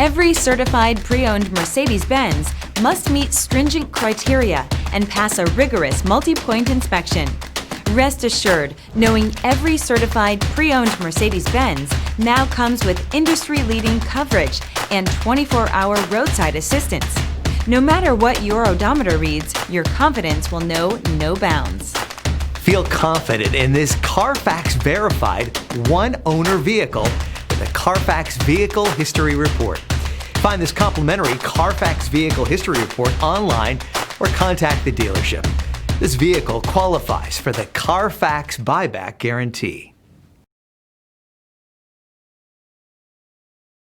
Every certified pre-owned Mercedes-Benz must meet stringent criteria and pass a rigorous multi-point inspection. Rest assured, knowing every certified pre-owned Mercedes-Benz now comes with industry-leading coverage and 24-hour roadside assistance. No matter what your odometer reads, your confidence will know no bounds. Feel confident in this Carfax verified one-owner vehicle with a Carfax Vehicle History Report. Find this complimentary Carfax Vehicle History Report online or contact the dealership. This vehicle qualifies for the Carfax Buyback Guarantee.